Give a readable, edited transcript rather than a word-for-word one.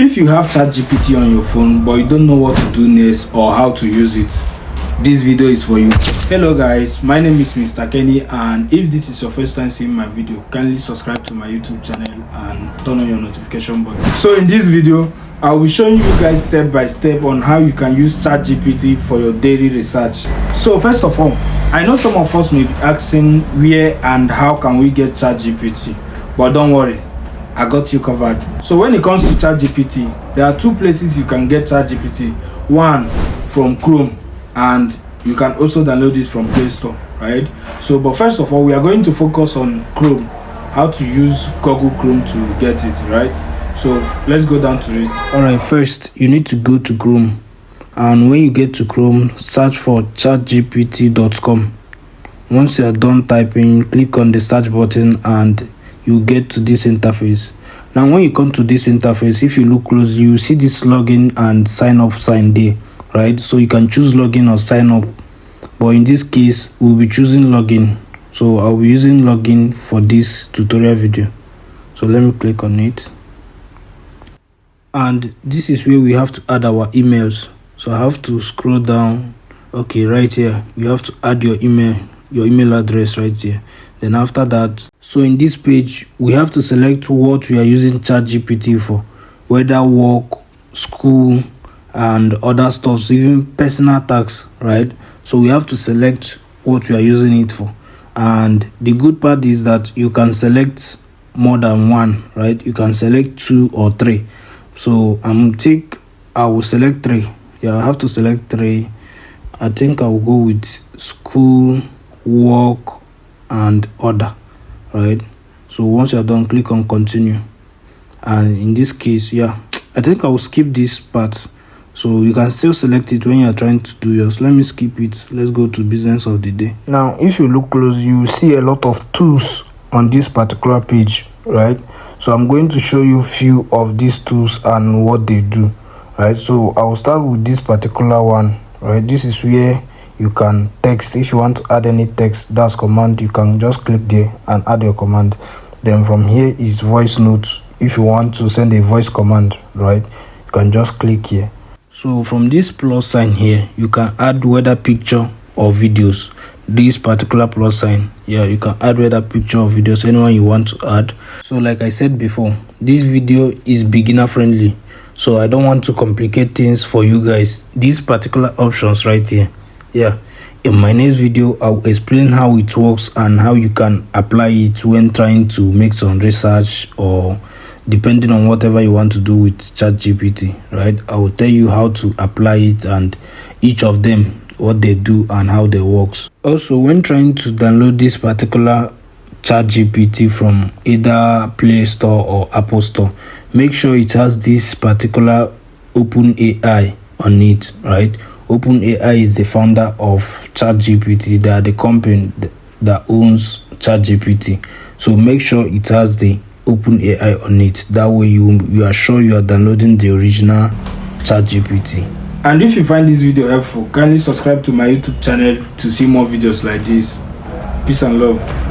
If you have ChatGPT on your phone but you don't know what to do next or how to use it, this video is for you. Hello guys, my name is Mr. Kenny, and if this is your first time seeing my video, kindly subscribe to my YouTube channel and turn on your notification button. So in this video, I will show you guys step by step on how you can use ChatGPT for your daily research. So first of all, I know some of us may be asking where and how can we get ChatGPT, but don't worry, I got you covered. So when it comes to ChatGPT, there are two places you can get ChatGPT. One, from Chrome, and you can also download it from Play Store, right? So but first of all, we are going to focus on Chrome, how to use Google Chrome to get it, right? So let's go down to it. All right, first you need to go to Chrome, and when you get to Chrome, search for chatgpt.com. Once you are done typing, click on the search button and you get to this interface. Now when you come to this interface, if you look closely, you see this login and sign up sign there, right? So you can choose login or sign up, but in this case we'll be choosing login. So I'll be using login for this tutorial video. So let me click on it, and this is where we have to add our emails. So I have to scroll down. Okay, right here you have to add your email address right here. Then after that, so in this page we have to select what we are using ChatGPT for, whether work, school and other stuff, even personal tasks, right? So we have to select what we are using it for. And the good part is that you can select more than one, right? You can select 2 or 3. So I will select 3. Yeah, I have to select 3. I think I will go with school, work and other, right? So once you're done, click on continue. And in this case, yeah, I think I will skip this part. So you can still select it when you're trying to do yours. Let me skip it. Let's go to business of the day. Now if you look close, you see a lot of tools on this particular page, right? So I'm going to show you a few of these tools and what they do, right? So I will start with this particular one, right? This is where you can text. If you want to add any text, that's command. You can just click there and add your command. Then from here is voice notes. If you want to send a voice command, right, you can just click here. So from this plus sign here, you can add whether picture or videos. This particular plus sign, yeah, you can add whether picture or videos, anyone you want to add. So like I said before, this video is beginner friendly, so I don't want to complicate things for you guys. These particular options right here, yeah, in my next video I'll explain how it works and how you can apply it when trying to make some research, or depending on whatever you want to do with ChatGPT, right? I will tell you how to apply it and each of them, what they do and how they works. Also, when trying to download this particular ChatGPT from either Play Store or Apple Store, make sure it has this particular OpenAI on it, right? OpenAI is the founder of ChatGPT. They are the company that owns ChatGPT. So make sure it has the OpenAI on it. That way you are sure you are downloading the original ChatGPT. And if you find this video helpful, kindly subscribe to my YouTube channel to see more videos like this. Peace and love.